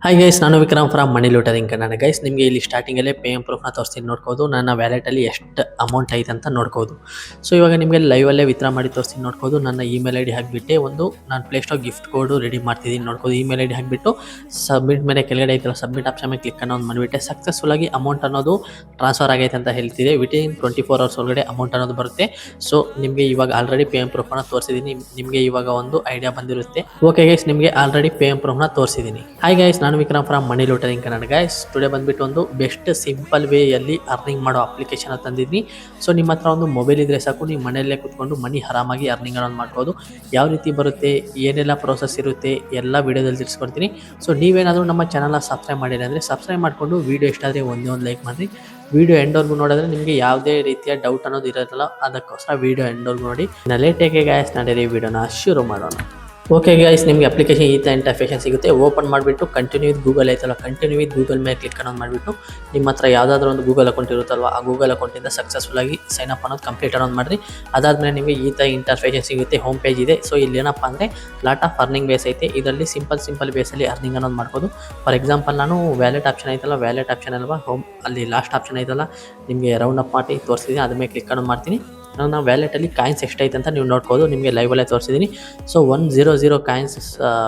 Hi guys, ನಾನು Vikram from money lootering Kannada. Guys, ನಿಮಗೆ ಇಲ್ಲಿ ಸ್ಟಾರ್ಟಿಂಗಲ್ಲೇ ಪೇ ಎಮ್ ಪ್ರೂಫ್ನ ತೋರಿಸ್ತೀನಿ, ನೋಡ್ಬೋದು. ನನ್ನ ವ್ಯಾಲೆಟಲ್ಲಿ ಎಷ್ಟು ಅಮೌಂಟ್ ಐತೆ ಅಂತ ನೋಡ್ಬೋದು. ಸೊ ಇವಾಗ ನಿಮಗೆ ಲೈವಲ್ಲೇ ವಿತ್ಡ್ರಾ ಮಾಡಿ ತೋರಿಸ್ತೀನಿ, ನೋಡ್ಬೋದು. ನನ್ನ ಇಮೇಲ್ ಐ ಡಿ ಹಾಕಿಬಿಟ್ಟು ಒಂದು ನಾನು ಪ್ಲೇಸ್ಟೋರ್ ಗಿಫ್ಟ್ ಕೋಡು ರೆಡಿ ಮಾಡ್ತಿದ್ದೀನಿ, ನೋಡ್ಬೋದು. ಇಮೇಲ್ ಐ ಡಿ ಹಾಕಿಬಿಟ್ಟು ಸಬ್ಮಿಟ್ ಮೇಲೆ ಕೆಳಗಡೆ ಐತಲ್ಲ ಸಬ್ಮಿಟ್ ಆಪ್ಷನ್ ಮೇಲೆ ಕ್ಲಿಕ್ ಅನ್ನೋದು ಮಾಡಿಬಿಟ್ಟೆ ಸಕ್ಸಸ್ಫುಲ್ಲಾಗಿ ಅಮೌಂಟ್ ಅನ್ನೋದು ಟ್ರಾನ್ಸ್ಫರ್ ಆಗೈತೆ ಅಂತ ಹೇಳ್ತಿದೆ. ವಿತಿನ್ 24 hours ಒಳಗಡೆ ಅಮೌಂಟ್ ಅನ್ನೋದು ಬರುತ್ತೆ. ಸೊ ನಿಮಗೆ ಇವಾಗ ಆಲ್ರೆಡಿ ಪೇ ಎಮ್ ಪ್ರೂಫ್ನ ತೋರಿಸಿದ್ದೀನಿ, ನಿಮಗೆ ಇವಾಗ ಒಂದು ಐಡಿಯಾ ಬಂದಿರುತ್ತೆ. ಓಕೆ ಗೈಸ್, ನಿಮಗೆ ಆಲ್ರೆಡಿ ಪೇ ಎಮ್ ಪ್ರೂಫ್ನ ತೋರಿಸಿದ್ದೀನಿ. ಹಾಯ್ ಗೈಸ್, ನಾನು Vikram from money lootering Kannada. Guys, today ಬಂದ್ಬಿಟ್ಟು ಒಂದು ಬೆಸ್ಟ್ ಸಿಂಪಲ್ ವೇಯಲ್ಲಿ ಅರ್ನಿಂಗ್ ಮಾಡೋ ಅಪ್ಲಿಕೇಶನ್ ತಂದಿದ್ದೀನಿ. ಸೊ ನಿಮ್ಮ ಹತ್ರ ಒಂದು ಮೊಬೈಲ್ ಇದ್ರೆ ಸಾಕು, ನೀವು ಮನೆಯಲ್ಲೇ ಕುತ್ಕೊಂಡು ಮನಿ ಆರಾಮಾಗಿ ಅರ್ನಿಂಗ್ ಅನ್ನೋದು ಮಾಡ್ಬೋದು. ಯಾವ ರೀತಿ ಬರುತ್ತೆ, ಏನೆಲ್ಲ ಪ್ರೋಸೆಸ್ ಇರುತ್ತೆ, ಎಲ್ಲ ವೀಡಿಯೋದಲ್ಲಿ ತಿಳಿಸ್ಕೊಡ್ತೀನಿ. ಸೊ ನೀವೇನಾದರೂ ನಮ್ಮ ಚಾನಲ್ನ ಸಬ್ಸ್ಕ್ರೈಬ್ ಮಾಡಿಲ್ಲ ಅಂದರೆ ಸಬ್ಸ್ಕ್ರೈಬ್ ಮಾಡಿಕೊಂಡು ವೀಡಿಯೋ ಇಷ್ಟ ಆದರೆ ಒಂದೇ ಒಂದು ಲೈಕ್ ಮಾಡಿರಿ. ವಿಡಿಯೋ ಎಂಡ್ವರೆಗೂ ನೋಡಿದ್ರೆ ನಿಮಗೆ ಯಾವುದೇ ರೀತಿಯ ಡೌಟ್ ಅನ್ನೋದು ಇರೋದಿಲ್ಲ, ಅದಕ್ಕೋಸ್ಕರ ವಿಡಿಯೋ ಎಂಡ್ವರೆಗೂ ನೋಡಿ. ಲೇಟೇಕೆ ಗೈಸ್, ನಡೀರಿ ವಿಡಿಯೋನ ಶುರು ಮಾಡೋಣ. ಓಕೆ ಗೈಸ್, ನಿಮಗೆ ಅಪ್ಲಿಕೇಶನ್ ಈ ಥರ ಇಂಟರ್ಫೇಸ್ ಸಿಗುತ್ತೆ. ಓಪನ್ ಮಾಡಿಬಿಟ್ಟು ಕಂಟಿನ್ಯೂ ವಿತ್ ಗೂಗಲ್ ಐತಲ್ಲ, ಕಂಟಿನ್ಯೂ ವಿತ್ ಗೂಗಲ್ ಮೇಲೆ ಕ್ಲಿಕ್ ಅನ್ನೋದು ಮಾಡಿಬಿಟ್ಟು ನಿಮ್ಮ ಹತ್ರ ಯಾವುದಾದ್ರೂ ಒಂದು ಗೂಗಲ್ ಅಕೌಂಟ್ ಇರುತ್ತಲ್ವ, ಆ ಗೂಗಲ್ ಅಕೌಂಟಿಂದ ಸಕ್ಸಸ್ಫುಲ್ಲಾಗಿ ಸೈನ್ ಅಪ್ ಅನ್ನೋದು ಕಂಪ್ಲೀಟ್ ಅನ್ನೋದು ಮಾಡಿರಿ. ಅದಾದಮೇಲೆ ನಿಮಗೆ ಈ ಥರ ಇಂಟರ್ಫೇಸ್ ಸಿಗುತ್ತೆ. ಹೋಮ್ ಪೇಜ್ ಇದೆ. ಸೊ ಇಲ್ಲಿ ಏನಪ್ಪ ಅಂದರೆ ಲಾಟ್ ಆಫ್ ಅರ್ನಿಂಗ್ ಬೇಸ್ ಐತೆ. ಇದರಲ್ಲಿ ಸಿಂಪಲ್ ಬೇಸಲ್ಲಿ ಅರ್ನಿಂಗ್ ಅನ್ನೋದು ಮಾಡ್ಬೋದು. ಫಾರ್ ಎಕ್ಸಾಂಪಲ್, ನಾನು ವ್ಯಾಲೆಟ್ ಆಪ್ಷನ್ ಐತಲ್ಲ, ವ್ಯಾಲೆಟ್ ಆಪ್ಷನ್ ಅಲ್ವಾ, ಹೋಮ್ ಅಲ್ಲಿ ಲಾಸ್ಟ್ ಆಪ್ಷನ್ ಐತಲ್ಲ, ನಿಮಗೆ ರೌಂಡ್ ಅಪ್ ಮಾಡಿ ತೋರಿಸಿದ್ದೀನಿ, ಅದ್ರ ಮೇಲೆ ಕ್ಲಿಕ್ ಅನ್ನೋದು ಮಾಡ್ತೀನಿ. ನನ್ನ ವ್ಯಾಲೆಟಲ್ಲಿ ಕಾಯಿನ್ಸ್ ಎಷ್ಟೈತೆ ಅಂತ ನೀವು ನೋಡ್ಬೋದು. ನಿಮಗೆ ಲೈವಲ್ಲೇ ತೋರಿಸಿದ್ದೀನಿ. ಸೊ 100 ಕಾಯಿನ್ಸ್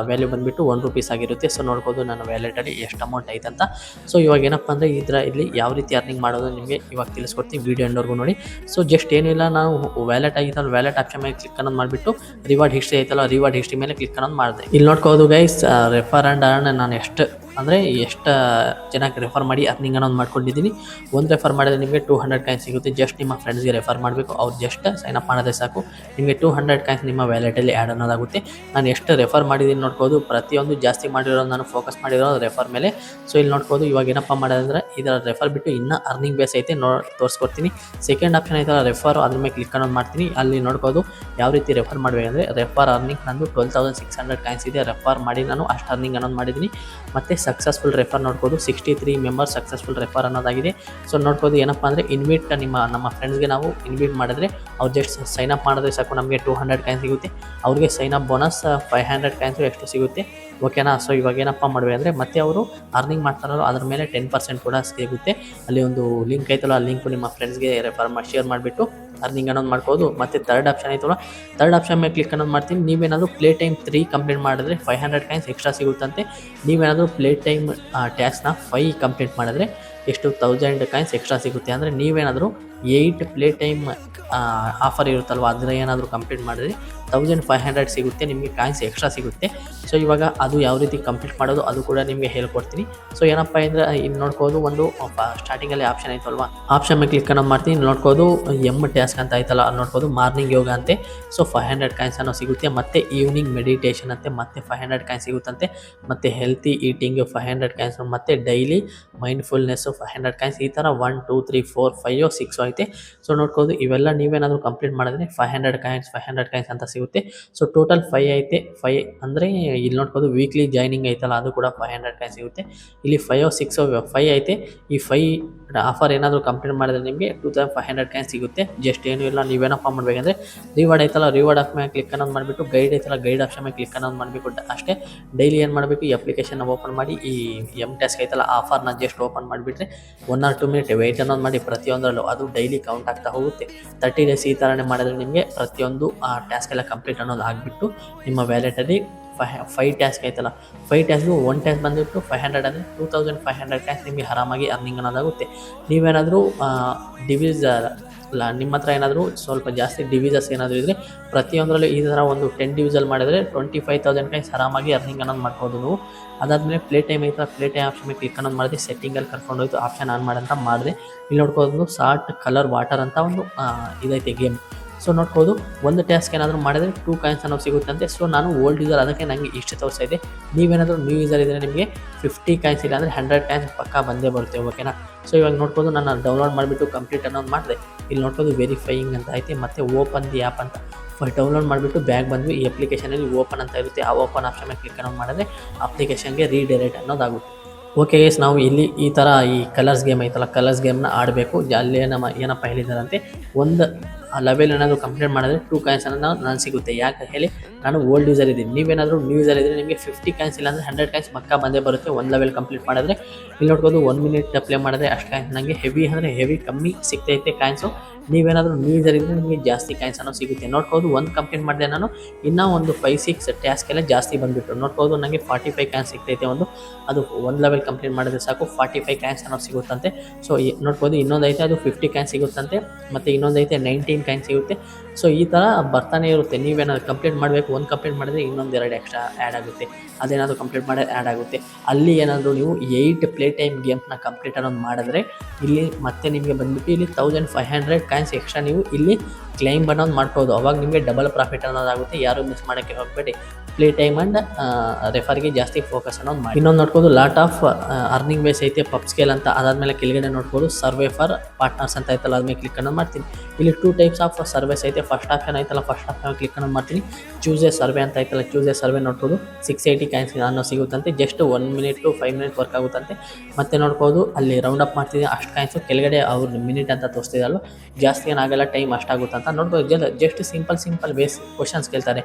ವ್ಯಾಲ್ಯೂ ಬಂದುಬಿಟ್ಟು ₹1 ಆಗಿರುತ್ತೆ. ಸೊ ನೋಡ್ಬೋದು ನನ್ನ ವ್ಯಾಲೆಟಲ್ಲಿ ಎಷ್ಟು ಅಮೌಂಟ್ ಐತೆ ಅಂತ. ಸೊ ಇವಾಗ ಏನಪ್ಪ ಅಂದರೆ ಇಲ್ಲಿ ಯಾವ ರೀತಿ ಅರ್ನಿಂಗ್ ಮಾಡೋದು ನಿಮಗೆ ಇವಾಗ ತಿಳಿಸ್ಕೊಡ್ತೀನಿ, ವೀಡಿಯೋ ಎಂಡ್ವರೆಗೂ ನೋಡಿ. ಸೊ ಜಸ್ಟ್ ಏನಿಲ್ಲ, ನಾವು ವ್ಯಾಲೆಟ್ ಆಗಿತ್ತಲ್ಲ, ವ್ಯಾಲೆಟ್ ಆಪ್ಷನ್ ಮೇಲೆ ಕ್ಲಿಕ್ ಅನ್ನೋದು ಮಾಡಿಬಿಟ್ಟು ರಿವಾರ್ಡ್ ಹಿಸ್ಟ್ರಿ ಐತಲ್ಲ, ರಿವಾರ್ಡ್ ಹಿಸ್ಟ್ರಿ ಮೇಲೆ ಕ್ಲಿಕ್ ಅನ್ನೋದು ಮಾಡಿದೆ. ಇಲ್ಲಿ ನೋಡ್ಬೋದು ಗೈಸ್, ರೆಫರ್ ಆ್ಯಂಡ್ ಅರ್ನ್ ನಾನು ಎಷ್ಟು ಜನಕ್ಕೆ ರೆಫರ್ ಮಾಡಿ ಅರ್ನಿಂಗ್ ಅನ್ನೋದು ಮಾಡ್ಕೊಂಡಿದ್ದೀನಿ. ಒಂದು ರೆಫರ್ ಮಾಡಿದ್ರೆ ನಿಮಗೆ 200 ಕಾಯಿನ್ಸ್ ಸಿಗುತ್ತೆ. ಜಸ್ಟ್ ನಿಮ್ಮ ಫ್ರೆಂಡ್ಸ್ಗೆ ರೆಫರ್ ಮಾಡಬೇಕು, ಅವ್ರು ಜಸ್ಟ್ ಸೈನ್ ಅಪ್ ಮಾಡೋದೇ ಸಾಕು, ನಿಮಗೆ 200 ಕಾಯಿನ್ಸ್ ನಿಮ್ಮ ವ್ಯಾಲೆಟಲ್ಲಿ ಆ್ಯಡ್ ಅನ್ನೋದಾಗುತ್ತೆ. ನಾನು ಎಷ್ಟು ರೆಫರ್ ಮಾಡಿದ್ದೀನಿ ನೋಡ್ಬೋದು. ಪ್ರತಿಯೊಂದು ಜಾಸ್ತಿ ಮಾಡಿರೋದು ನಾನು ಫೋಕಸ್ ಮಾಡಿರೋದು ರೆಫರ್ ಮೇಲೆ. ಸೊ ಇಲ್ಲಿ ನೋಡ್ಬೋದು, ಇವಾಗ ಏನಪ್ಪ ಮಾಡೋದಂದರೆ ಇದರ ರೆಫರ್ ಬಿಟ್ಟು ಇನ್ನೂ ಅರ್ನಿಂಗ್ ಬೇಸ್ ಐತೆ, ತೋರಿಸ್ಕೊಡ್ತೀನಿ. ಸೆಕೆಂಡ್ ಆಪ್ಷನ್ ಐತಲ್ಲ ರೆಫರ್, ಅದ್ರ ಮೇಲೆ ಕ್ಲಿಕ್ ಅನ್ನೋದು ಮಾಡ್ತೀನಿ. ಅಲ್ಲಿ ನೋಡ್ಬೋದು ಯಾವ ರೀತಿ ರೆಫರ್ ಮಾಡಬೇಕಂದ್ರೆ ರೆಫರ್ ಅರ್ನಿಂಗ್ ನಂದು 12,600 ಕಾಯಿನ್ಸ್ ಇದೆ. ರೆಫರ್ ಮಾಡಿ ನಾನು ಅಷ್ಟು ಅರ್ನಿಂಗ್ ಅನ್ನೋದು ಮಾಡಿದ್ದೀನಿ. ಮತ್ತು ಸಕ್ಸಸ್ಫುಲ್ ರೆಫರ್ ನೋಡ್ಬೋದು, 63 ಮೆಂಬರ್ಸ್ ಸಕ್ಸಸ್ಫುಲ್ ರೆಫರ್ ಅನ್ನೋದಾಗಿದೆ. ಸೊ ನೋಡ್ಬೋದು ಏನಪ್ಪ ಅಂದರೆ ಇನ್ವೈಟ್ ನಮ್ಮ ಫ್ರೆಂಡ್ಸ್ಗೆ ನಾವು ಇನ್ವೈಟ್ ಮಾಡಿದ್ರೆ ಅವ್ರು ಜಸ್ಟ್ ಸೈನ್ ಅಪ್ ಮಾಡಿದ್ರೆ ಸಾಕು, ನಮಗೆ 200 ಕಾಯಿನ್ಸ್ ಸಿಗುತ್ತೆ. ಅವ್ರಿಗೆ ಸೈನ್ ಅಪ್ ಬೋನಸ್ 500 ಕಾಯಿನ್ಸು ಎಷ್ಟು ಸಿಗುತ್ತೆ. ಓಕೆನಾ. ಸೊ ಇವಾಗ ಏನಪ್ಪ ಮಾಡಬೇಕು ಅಂದರೆ ಮತ್ತೆ ಅವರು ಅರ್ನಿಂಗ್ ಮಾಡ್ತಾರಲ್ಲ ಅದ್ರ ಮೇಲೆ 10% ಕೂಡ ಸಿಗುತ್ತೆ. ಅಲ್ಲಿ ಒಂದು ಲಿಂಕ್ ಐತಲ್ಲ, ಆ ಲಿಂಕು ನಿಮ್ಮ ಫ್ರೆಂಡ್ಸ್ಗೆ ರೆಫರ್ ಮಾಡಿ ಶೇರ್ ಮಾಡಿಬಿಟ್ಟು ಅರ್ನಿಂಗ್ ಅನ್ನೋದು ಮಾಡ್ಬೋದು. ಮತ್ತು ಥರ್ಡ್ ಆಪ್ಷನ್ ಐತಲ್ಲ, ಥರ್ಡ್ ಆಪ್ಷನ್ ಮೇಲೆ ಕ್ಲಿಕ್ ಅನ್ನೋದು ಮಾಡ್ತೀನಿ. ನೀವೇನಾದರೂ ಪ್ಲೇ ಟೈಮ್ 3 ಕಂಪ್ಲೀಟ್ ಮಾಡಿದ್ರೆ 500 ಕಾಯಿನ್ಸ್ ಎಕ್ಸ್ಟ್ರಾ ಸಿಗುತ್ತಂತೆ. ನೀವೇನಾದರೂ ಪ್ಲೇ ಟೈಮ್ ಟ್ಯಾಕ್ಸ್ನ 5 ಕಂಪ್ಲೀಟ್ ಮಾಡಿದ್ರೆ ಎಷ್ಟು 1000 ಕಾಯಿನ್ಸ್ ಎಕ್ಸ್ಟ್ರಾ ಸಿಗುತ್ತೆ. ಅಂದರೆ ನೀವೇನಾದರೂ 8 ಪ್ಲೇ ಟೈಮ್ ಆಫರ್ ಇರುತ್ತಲ್ವ, ಅದರ ಏನಾದರೂ ಕಂಪ್ಲೀಟ್ ಮಾಡಿದ್ರೆ 1500 ಸಿಗುತ್ತೆ, ನಿಮಗೆ ಕಾಯಿನ್ಸ್ ಎಕ್ಸ್ಟ್ರಾ ಸಿಗುತ್ತೆ. ಸೊ ಇವಾಗ ಅದು ಯಾವ ರೀತಿ ಕಂಪ್ಲೀಟ್ ಮಾಡೋದು ಅದು ಕೂಡ ನಿಮಗೆ ಹೇಳ್ಕೊಡ್ತೀನಿ. ಸೊ ಏನಪ್ಪ ಅಂದರೆ ಇಲ್ಲಿ ನೋಡ್ಬೋದು, ಒಂದು ಸ್ಟಾರ್ಟಿಂಗಲ್ಲಿ ಆಪ್ಷನ್ ಐತಲ್ವ, ಆಪ್ಷನ್ ಮೇಲೆ ಕ್ಲಿಕ್ ಅನ್ನೋದು ಮಾಡ್ತೀನಿ. ನೋಡ್ಬೋದು ಟಾಸ್ಕ್ ಅಂತ ಐತಲ್ಲ, ಅದು ನೋಡ್ಬೋದು ಮಾರ್ನಿಂಗ್ ಯೋಗ ಅಂತೆ. ಸೊ 500 ಕಾಯಿನ್ಸ್ ಅನ್ನೋ ಸಿಗುತ್ತೆ. ಮತ್ತು ಈವ್ನಿಂಗ್ ಮೆಡಿಟೇಷನ್ ಅಂತೆ, ಮತ್ತೆ 500 ಕಾಯಿನ್ಸ್ ಸಿಗುತ್ತಂತೆ. ಮತ್ತು ಹೆಲ್ತಿ ಈಟಿಂಗ್ 500 ಕಾಯಿನ್ಸ್, ಮತ್ತು ಡೈಲಿ ಮೈಂಡ್ಫುಲ್ನೆಸ್ಸು 500 ಕಾಯಿನ್ಸ್. ಈ ಥರ 1 2 3 4 5 6 ಐತೆ. ಸೊ ನೋಡ್ಬೋದು, ಇವೆಲ್ಲ ನೀವೇನಾದರೂ ಕಂಪ್ಲೀಟ್ ಮಾಡಿದ್ರೆ 500 ಕಾಯಿನ್ಸ್ ಅಂತ ಸಿಗುತ್ತೆ. ಸೊ ಟೋಟಲ್ 5 ಐತೆ. 5 ಅಂದರೆ ಇಲ್ಲಿ ನೋಡ್ಬೋದು ವೀಕ್ಲಿ ಜಾಯ್ನಿಂಗ್ ಐತಲ್ಲ, ಅದು ಕೂಡ 500 ಕಾಯಿನ್ಸ್ ಸಿಗುತ್ತೆ. ಇಲ್ಲಿ 5 6 5 ಐತೆ. ಈ 5 ಆಫರ್ ಏನಾದರೂ ಕಂಪ್ಲೀಟ್ ಮಾಡಿದ್ರೆ ನಿಮಗೆ 2500 ಕಾಯಿನ್ಸ್ ಸಿಗುತ್ತೆ. ಜಸ್ಟ್ ಏನೂ ಇಲ್ಲ, ನೀವೇನಪ್ಪ ಮಾಡಬೇಕಂದ್ರೆ ರಿವಾರ್ಡ್ ಐತಲ್ಲ, ರಿವಾರ್ಡ್ ಆಪ್ಷನ್ ಮೇಲೆ ಕ್ಲಿಕ್ ಅನ್ನೋದು ಮಾಡಿಬಿಟ್ಟು ಗೈಡ್ ಐತಲ್ಲ, ಗೈಡ್ ಆಪ್ಷನ್ ಮೇಲೆ ಕ್ಲಿಕ್ ಅನ್ನೋದು ಮಾಡಬೇಕು ಅಷ್ಟೇ. ಡೈಲಿ ಏನು ಮಾಡಬೇಕು, ಈ ಅಪ್ಲಿಕೇಶನ್ನ ಓಪನ್ ಮಾಡಿ ಈ ಟಾಸ್ಕ್ ಐತಲ್ಲ ಆಫರ್ನ ಜಸ್ಟ್ ಓಪನ್ ಮಾಡಿಬಿಟ್ರೆ 1 or 2 minutes ವೆಯ್ಟ್ ಅನ್ನೋದು ಮಾಡಿ. ಪ್ರತಿಯೊಂದರಲ್ಲೂ ಅದು ಡೈಲಿ ಕೌಂಟ್ ಆಗ್ತಾ ಹೋಗುತ್ತೆ. 30 days ಈ ಥರನೇ ಮಾಡಿದ್ರೆ ನಿಮಗೆ ಪ್ರತಿಯೊಂದು ಆ ಟಾಸ್ಕ್ ಎಲ್ಲ ಕಂಪ್ಲೀಟ್ ಅನ್ನೋದು ಆಗಿಬಿಟ್ಟು ನಿಮ್ಮ ವ್ಯಾಲೆಟಲ್ಲಿ 5 ಟಾಸ್ಕ್ ಐತಲ್ಲ, 5 ಟಾಸ್ಕ್ಗೂ 1 ಟಾಸ್ಕ್ ಬಂದುಬಿಟ್ಟು 500 ಅಂದರೆ 2500 ಟಾಸ್ಕ್ ನಿಮಗೆ ಆರಾಮಾಗಿ ಅರ್ನಿಂಗ್ ಅನ್ನೋದಾಗುತ್ತೆ. ನೀವೇನಾದರೂ ನಿಮ್ಮ ಹತ್ರ ಏನಾದರೂ ಸ್ವಲ್ಪ ಜಾಸ್ತಿ ಡಿವಿಸಸ್ ಏನಾದರೂ ಇದ್ದರೆ ಪ್ರತಿಯೊಂದರಲ್ಲೂ ಈ ಥರ ಒಂದು 10 ಡಿವಿಸಲ್ ಮಾಡಿದರೆ 25,000 ಕಾಯಿನ್ಸ್ ಆರಾಮಾಗಿ ಅರ್ನಿಂಗ್ ಅನ್ನೋದು ಮಾಡ್ಬೋದು ನೀವು. ಅದಾದಮೇಲೆ ಪ್ಲೇ ಟೈಮ್ ಐತೆ, ಪ್ಲೇ ಟೈಮ್ ಆಪ್ಷನ್ ಮೇಲೆ ಕ್ಲಿಕ್ ಅನ್ನೋದು ಮಾಡಿದೆ. ಸೆಟ್ಟಿಂಗಲ್ಲಿ ಕರ್ಕೊಂಡೋಯ್ತು ಆಪ್ಷನ್ ಆನ್ ಮಾಡಂತ ಮಾಡಿದೆ. ಇಲ್ಲಿ ನೋಡ್ಬೋದು ಸಾಲ್ಟ್ ಕಲರ್ ವಾಟರ್ ಅಂತ ಒಂದು ಇದೈತೆ ಗೇಮ್. ಸೊ ನೋಡ್ಬೋದು, ಒಂದು ಟಾಸ್ಕ್ ಏನಾದರೂ ಮಾಡಿದರೆ 2 ಕಾಯಿನ್ಸ್ ಅನ್ನೋದು ಸಿಗುತ್ತಂತೆ. ಸೊ ನಾನು ಓಲ್ಡ್ ಯೂಸರ್, ಅದಕ್ಕೆ ನನಗೆ ಇಷ್ಟು ತೋರಿಸ್ತಾ ಇದೆ. ನೀವೇನಾದರೂ ನ್ಯೂ ಯೂಸರ್ ಇದ್ದರೆ ನಿಮಗೆ 50 ಕಾಯಿನ್ಸ್ ಇಲ್ಲ ಅಂದರೆ 100 ಕಾಯಿನ್ಸ್ ಪಕ್ಕ ಬಂದೇ ಬರುತ್ತೆ. ಓಕೆನಾ. ಸೊ ಇವಾಗ ನೋಡ್ಬೋದು, ನಾನು ಡೌನ್ಲೋಡ್ ಮಾಡಿಬಿಟ್ಟು ಕಂಪ್ಲೀಟ್ ಅನ್ನೋದು ಮಾಡಿದೆ. ಇಲ್ಲಿ ನೋಡ್ಬೋದು ವೆರಿಫೈಯಿಂಗ್ ಅಂತ ಐತೆ, ಮತ್ತು ಓಪನ್ ದಿ ಆ್ಯಪ್ ಅಂತ. ಡೌನ್ಲೋಡ್ ಮಾಡಿಬಿಟ್ಟು ಬ್ಯಾಗ್ ಬಂದ್ವಿ. ಈ ಅಪ್ಲಿಕೇಶನಲ್ಲಿ ಓಪನ್ ಅಂತ ಇರುತ್ತೆ, ಆ ಓಪನ್ ಆಪ್ಷನ್ ಮೇಲೆ ಕ್ಲಿಕ್ ಅನ್ನೋದು ಮಾಡಿದ್ರೆ ಅಪ್ಲಿಕೇಶನ್ಗೆ ರೀಡೈರೆಕ್ಟ್ ಅನ್ನೋದಾಗುತ್ತೆ. ಓಕೆ ಗೈಸ್, ನಾವು ಇಲ್ಲಿ ಈ ಥರ ಈ ಕಲರ್ಸ್ ಗೇಮ್ ಐತಲ್ಲ, ಕಲರ್ಸ್ ಗೇಮ್ನ ಆಡಬೇಕು. ಅಲ್ಲಿ ಏನಪ್ಪ ಹೇಳಿದಾರಂತೆ, ಒಂದು ಆ ಲೆವೆಲ್ ಏನಾದರೂ ಕಂಪ್ಲೀಟ್ ಮಾಡಿದ್ರೆ 2 ಕಾಯಿನ್ಸ್ ಅನ್ನೋದು ನಾನು ಸಿಗುತ್ತೆ. ಯಾಕೆ ಹೇಳಿ, ನಾನು ಓಲ್ಡ್ ಯೂಸರ್ ಇದ್ದೀನಿ. ನೀವೇನಾದರೂ ನ್ಯೂ ಯೂಸರ್ ಇದ್ದರೆ ನಿಮಗೆ 50 ಕಾಯಿನ್ಸ್ ಇಲ್ಲಾಂದರೆ 100 ಕಾಯಿನ್ಸ್ ಪಕ್ಕ ಬಂದೇ ಬರುತ್ತೆ ಒಂದು ಲೆವೆಲ್ ಕಂಪ್ಲೀಟ್ ಮಾಡಿದ್ರೆ. ಇಲ್ಲಿ ನೋಡ್ಬೋದು 1 ಮಿನಿಟ್ ಪ್ಲೇ ಮಾಡಿದ್ರೆ ಅಷ್ಟು ಕಾಯಿನ್ಸ್ ನನಗೆ ಹೆವಿ ಅಂದರೆ ಹೆವಿ ಕಮ್ಮಿ ಸಿಗ್ತೈತೆ ಕಾಯಿನ್ಸು. ನೀವೇನಾದರೂ ನ್ಯೂ ಯೂಸರ್ ಇದ್ದರೆ ನಿಮಗೆ ಜಾಸ್ತಿ ಕಾಯಿನ್ಸ್ ಅನ್ನೋ ಸಿಗುತ್ತೆ. ನೋಡ್ಬೋದು ಒಂದು ಕಂಪ್ಲೀಟ್ ಮಾಡಿದೆ ನಾನು, ಇನ್ನೂ ಒಂದು 5-6 ಟಾಸ್ಕೆಲ್ಲ ಜಾಸ್ತಿ ಬಂದುಬಿಟ್ಟು ನೋಡ್ಬೋದು ನನಗೆ 45 ಕಾಯಿನ್ಸ್ ಸಿಗ್ತೈತೆ. ಅದು ಒಂದು ಲೆವೆಲ್ ಕಂಪ್ಲೀಟ್ ಮಾಡಿದ್ರೆ ಸಾಕು 45 ಕಾಯಿನ್ಸ್ ಅನ್ನೋ ಸಿಗುತ್ತಂತೆ. ಸೊ ನೋಡ್ಬೋದು ಇನ್ನೊಂದು ಐತೆ ಅದು 50 ಕಾಯಿನ್ಸ್ ಸಿಗುತ್ತಂತೆ, ಮತ್ತು ಇನ್ನೊಂದು ಐತೆ 19 ಕಾಯಿನ್ಸ್ ಸಿಗುತ್ತೆ. ಸೊ ಈ ಥರ ಬರ್ತಾನೆ ಇರುತ್ತೆ. ನೀವೇನಾದ್ರು ಕಂಪ್ಲೀಟ್ ಮಾಡಬೇಕು, ಒಂದು ಕಂಪ್ಲೀಟ್ ಮಾಡಿದ್ರೆ ಇನ್ನೊಂದು 2 ಎಕ್ಸ್ಟ್ರಾ ಆ್ಯಡ್ ಆಗುತ್ತೆ. ಅದೇನಾದರೂ ಕಂಪ್ಲೀಟ್ ಮಾಡಿ ಆ್ಯಡ್ ಆಗುತ್ತೆ. ಅಲ್ಲಿ ಏನಾದರೂ ನೀವು 8 ಪ್ಲೇ ಟೈಮ್ ಗೇಮ್ಸ್ನ ಕಂಪ್ಲೀಟ್ ಅನ್ನೋದು ಮಾಡಿದ್ರೆ ಇಲ್ಲಿ ಮತ್ತೆ ನಿಮಗೆ ಬಂದುಬಿಟ್ಟು ಇಲ್ಲಿ 1500 ಕಾಯಿನ್ಸ್ ಎಕ್ಸ್ಟ್ರಾ ನೀವು ಇಲ್ಲಿ ಕ್ಲೈಮ್ ಅನ್ನೋದು ಮಾಡ್ಬೋದು. ಅವಾಗ ನಿಮಗೆ ಡಬಲ್ ಪ್ರಾಫಿಟ್ ಅನ್ನೋದಾಗುತ್ತೆ. ಯಾರು ಮಿಸ್ ಮಾಡೋಕ್ಕೆ ಹೋಗಬೇಡಿ. ಪ್ಲೇ ಟೈಮ್ ಆ್ಯಂಡ್ ರೆಫರ್ಗೆ ಜಾಸ್ತಿ ಫೋಕಸ್ ಅನ್ನೋದು ಮಾಡಿ. ಇನ್ನೊಂದು ನೋಡ್ಬೋದು ಲಾಟ್ ಆಫ್ ಅರ್ನಿಂಗ್ ಬೇಸ್ ಐತೆ ಪಬ್ ಸ್ಕೇಲ್ ಅಂತ. ಅದಾದಮೇಲೆ ಕೆಳಗಡೆ ನೋಡ್ಬೋದು ಸರ್ವೆ ಫಾರ್ ಪಾರ್ಟ್ನರ್ಸ್ ಅಂತ ಐತಲ್ಲ, ಅದ್ಮೇಲೆ ಕ್ಲಿಕ್ ಅನ್ನೋದು ಮಾಡ್ತೀನಿ. ಇಲ್ಲಿ 2 ಟೈಪ್ಸ್ ಆಫ್ ಸರ್ವೆಸ್ ಐತೆ. ಫಸ್ಟ್ ಆಪ್ಷನ್ ಐತಲ್ಲ, ಫಸ್ಟ್ ಆಪ್ಷನ್ ಕ್ಲಿಕ್ ಅನ್ನೋದು ಮಾಡ್ತೀನಿ. ಚೂಸ್ ಎ ಸರ್ವೆ ಅಂತ ಐತಲ್ಲ, ಚೂಸ್ ಎ ಸರ್ವೆ ನೋಡ್ಬೋದು 680 ಕಾಯಿನ್ಸ್ ಅನ್ನೋ ಸಿಗುತ್ತಂತೆ. Just 1 minute to 5 minute work ಆಗುತ್ತಂತೆ. ಮತ್ತೆ ನೋಡ್ಬೋದು ಅಲ್ಲಿ ರೌಂಡ್ ಅಪ್ ಮಾಡ್ತಿದ್ದೀನಿ ಅಷ್ಟು ಕಾಯಿನ್ಸು. ಕೆಳಗಡೆ ಅವ್ರು ಮಿನಿಟ್ ಅಂತ ತೋರಿಸ್ತಿದಲ್ವ, ಜಾಸ್ತಿ ಏನಾಗಲ್ಲ, ಟೈಮ್ ಅಷ್ಟಾಗುತ್ತೆ ಅಂತ ನೋಡ್ಬೋದು. ಜಸ್ಟ್ ಸಿಂಪಲ್ ಬೇಸ್ ಕ್ವಶನ್ಸ್ ಕೇಳ್ತಾರೆ.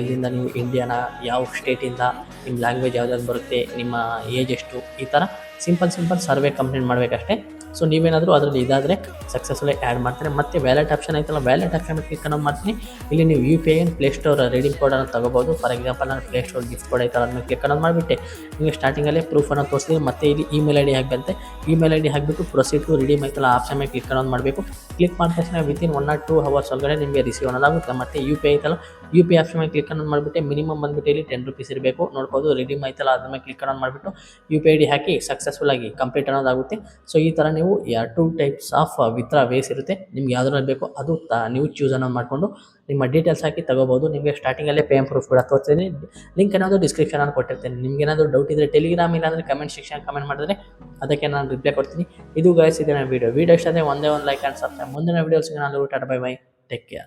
ಎಲ್ಲಿಂದ ನೀವು, ಇಂಡಿಯಾನ, ಯಾವ ಸ್ಟೇಟಿಂದ, ನಿಮ್ಮ ಲ್ಯಾಂಗ್ವೇಜ್ ಯಾವ್ದಾದ್ರು ಬರುತ್ತೆ, ನಿಮ್ಮ ಏಜ್ ಎಷ್ಟು, ಈ ಥರ ಸಿಂಪಲ್ ಸರ್ವೆ ಕಂಪ್ಲೀಟ್ ಮಾಡಬೇಕಷ್ಟೇ. ಸೊ ನೀವೇನಾದರೂ ಅದರಲ್ಲಿ ಇದಾದರೆ ಸಕ್ಸಸ್ಫುಲಿ ಆ್ಯಡ್ ಮಾಡ್ತಾರೆ. ಮತ್ತು ವ್ಯಾಲೆಟ್ ಆಪ್ಷನ್ ಐತಲ್ಲ, ವ್ಯಾಲೆಟ್ ಆಪ್ಷನ್ ಕ್ಲಿಕ್ ಅನ್ನೋದು ಮಾಡ್ತೀನಿ. ಇಲ್ಲಿ ನೀವು UPI ಪ್ಲೇಸ್ಟೋರ್ ರೆಡೀಮ್ ಕೋಡನ್ನು ತೊಗೋಬೋದು. ಫಾರ್ ಎಕ್ಸಾಂಪಲ್ ನಾನು ಪ್ಲೇಸ್ಟೋರ್ ಗಿಫ್ಟ್ ಕೋಡ್ ಐತಲ್ಲ, ಅದನ್ನ ಕ್ಲಿಕ್ ಅನ್ನೋದು ಮಾಡಿಬಿಟ್ಟೆ ನಿಮಗೆ ಸ್ಟಾರ್ಟಿಂಗಲ್ಲೇ ಪ್ರೂಫನ್ನು ತೋರಿಸ್ತೀನಿ. ಮತ್ತು ಇಲ್ಲಿ ಇಮೇಲ್ ID ಹಾಕಂತೆ, ಇಮೇಲ್ ID ಹಾಕಿಬಿಟ್ಟು ಪ್ರೊಸೀಡ್ ಟು ರಿಡೀಮ್ ಐತಲ್ಲ ಆಪ್ಷನ್ ಮೇಲೆ ಕ್ಲಿಕ್ ಅನ್ನೋದು ಮಾಡಬೇಕು. ಕ್ಲಿಕ್ ಮಾಡಿದ ತಕ್ಷಣ ವಿತಿನ್ 1 or 2 hours ಒಳಗಡೆ ನಿಮಗೆ ರಿಸೀವ್ ಅನ್ನೋದಾಗುತ್ತೆ. ಮತ್ತು UPI ಐತಲ್ಲ, UPI ಆಪ್ಷನ್ ಮೇಲೆ ಕ್ಲಿಕ್ ಅನ್ನೋದು ಮಾಡಿಬಿಟ್ಟು ಮಿನಿಮಮ್ ಬಂದುಬಿಟ್ಟು ಇಲ್ಲಿ 10 ರೂಪೀಸ್ ಇರಬೇಕು. ನೋಡ್ಬೋದು ರಿಡೀಮ್ ಐತಲ್ಲ, ಅದ್ರ ಮೇಲೆ ಕ್ಲಿಕ್ ಅನ್ನೋದು ಮಾಡಿಬಿಟ್ಟು UPI ID ಹಾಕಿ ಸಕ್ಸಸ್ಫುಲ್ಲಾಗಿ ಕಂಪ್ಲೀಟ್ ಅನ್ನೋದಾಗುತ್ತೆ. ಸೊ ಈ ಥರ ನೀವು 2 ಟೈಪ್ಸ್ ಆಫ್ ವಿತ್ಡ್ರಾ ವೇಸ್ ಇರುತ್ತೆ. ನಿಮ್ಗೆ ಯಾವ್ದ್ರಲ್ಲಿ ಬೇಕೋ ಅದು ನೀವು ಚೂಸ್ ಅನ್ನೋದು ಮಾಡಿಕೊಂಡು ನಿಮ್ಮ ಡೀಟೇಲ್ಸ್ ಹಾಕಿ ತಗೋಬೋದು. ನಿಮಗೆ ಸ್ಟಾರ್ಟಿಂಗಲ್ಲೇ ಪೇ ಪ್ರೂಫ್ ಕೂಡ ತೋರಿಸ್ತೀನಿ. ಲಿಂಕ್ ಏನಾದರೂ ಡಿಸ್ಕ್ರಿಪ್ಷನಲ್ಲಿ ಕೊಟ್ಟಿರ್ತೀನಿ. ನಿಮ್ಗೆ ಏನಾದರೂ ಡೌಟ್ ಇದ್ದರೆ ಟೆಲಿಗ್ರಾಮ್ ಇಲ್ಲಾಂದರೆ ಕಮೆಂಟ್ ಸೆಕ್ಷನ್ ಕಮೆಂಟ್ ಮಾಡಿದ್ರೆ ಅದಕ್ಕೆ ನಾನು ರಿಪ್ಲೈ ಕೊಡ್ತೀನಿ. ಇದು ಗೈಸ್ ಇದೆ ನನ್ನ ವೀಡಿಯೋ ಇಷ್ಟ ಆದರೆ ಒಂದೇ ಒಂದು ಲೈಕ್ ಆ್ಯಂಡ್ ಸಬ್ಸ್ಕ್ರೈಬ್. ಮುಂದಿನ ವೀಡಿಯೋಸ್ಗೆ ನಾನು tata bye bye, take care.